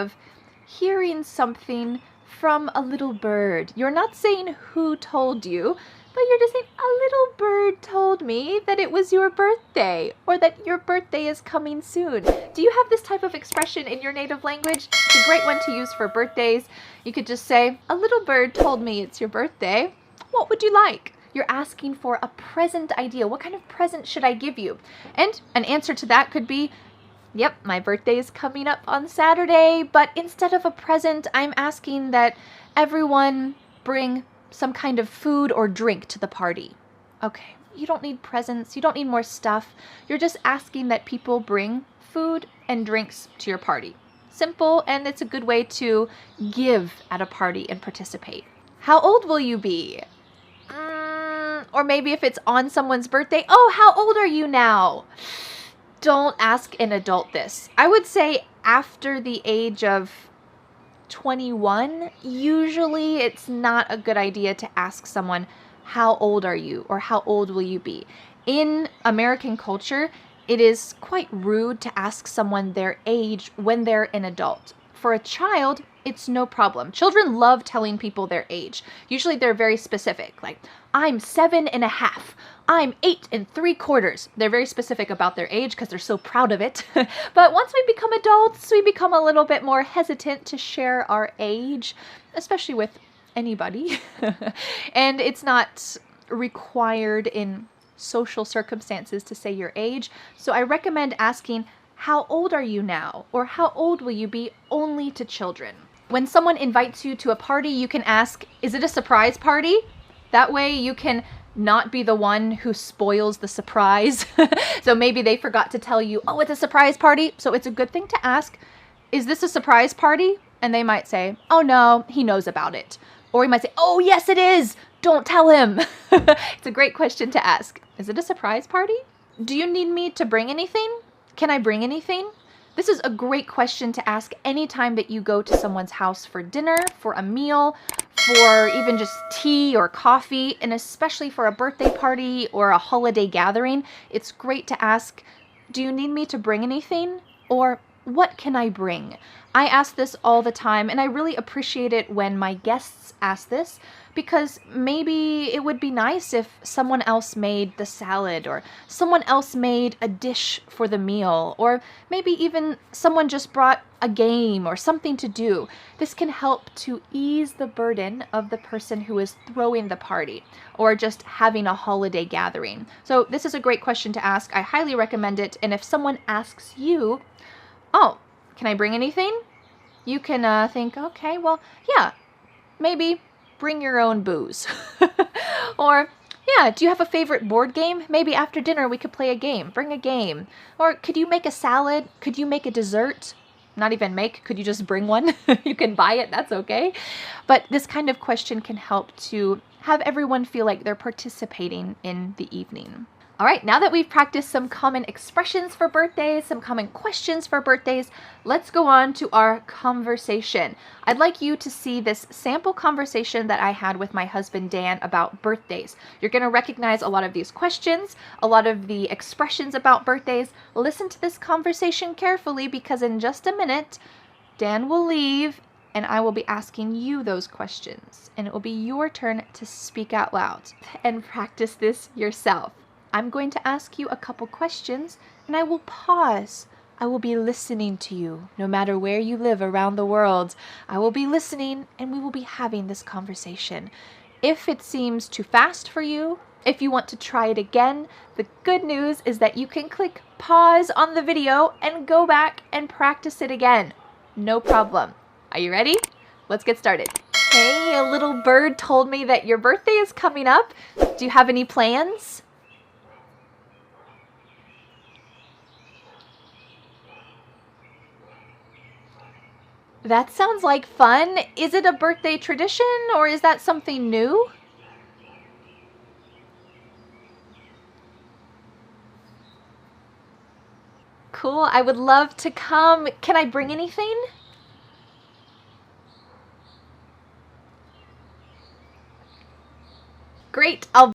of hearing something from a little bird. You're not saying who told you, but you're just saying, a little bird told me that it was your birthday, or that your birthday is coming soon. Do you have this type of expression in your native language? It's a great one to use for birthdays. You could just say, a little bird told me it's your birthday. What would you like? You're asking for a present idea. What kind of present should I give you? And an answer to that could be, yep, my birthday is coming up on Saturday, but instead of a present, I'm asking that everyone bring some kind of food or drink to the party. Okay, you don't need presents, you don't need more stuff. You're just asking that people bring food and drinks to your party. Simple, and it's a good way to give at a party and participate. How old will you be? Or maybe if it's on someone's birthday, oh, how old are you now? Don't ask an adult this. I would say after the age of 21, usually it's not a good idea to ask someone, how old are you, or how old will you be? In American culture, it is quite rude to ask someone their age when they're an adult. For a child, it's no problem. Children love telling people their age. Usually they're very specific, like, I'm 7.5. I'm 8 3/4. They're very specific about their age because they're so proud of it. But once we become adults, we become a little bit more hesitant to share our age, especially with anybody. And it's not required in social circumstances to say your age. So I recommend asking, how old are you now? Or how old will you be, only to children. When someone invites you to a party, you can ask, is it a surprise party? That way you can not be the one who spoils the surprise. So maybe they forgot to tell you, oh, it's a surprise party. So it's a good thing to ask, is this a surprise party? And they might say, oh no, he knows about it. Or he might say, oh yes it is, don't tell him. It's a great question to ask. Is it a surprise party? Do you need me to bring anything? Can I bring anything? This is a great question to ask anytime that you go to someone's house for dinner, for a meal, for even just tea or coffee, and especially for a birthday party or a holiday gathering. It's great to ask, do you need me to bring anything? Or what can I bring? I ask this all the time, and I really appreciate it when my guests ask this, because maybe it would be nice if someone else made the salad, or someone else made a dish for the meal, or maybe even someone just brought a game or something to do. This can help to ease the burden of the person who is throwing the party or just having a holiday gathering. So this is a great question to ask. I highly recommend it. And if someone asks you, oh, can I bring anything? You can think, okay, well, yeah, maybe bring your own booze. Or, yeah, do you have a favorite board game? Maybe after dinner we could play a game. Bring a game. Or could you make a salad? Could you make a dessert? Not even make, could you just bring one? You can buy it, that's okay. But this kind of question can help to have everyone feel like they're participating in the evening. All right, now that we've practiced some common expressions for birthdays, some common questions for birthdays, let's go on to our conversation. I'd like you to see this sample conversation that I had with my husband, Dan, about birthdays. You're going to recognize a lot of these questions, a lot of the expressions about birthdays. Listen to this conversation carefully, because in just a minute, Dan will leave and I will be asking you those questions. And it will be your turn to speak out loud and practice this yourself. I'm going to ask you a couple questions, and I will pause. I will be listening to you, no matter where you live around the world. I will be listening, and we will be having this conversation. If it seems too fast for you, if you want to try it again, the good news is that you can click pause on the video and go back and practice it again. No problem. Are you ready? Let's get started. Hey, a little bird told me that your birthday is coming up. Do you have any plans? That sounds like fun. Is it a birthday tradition, or is that something new? Cool, I would love to come. Can I bring anything? Great, I'll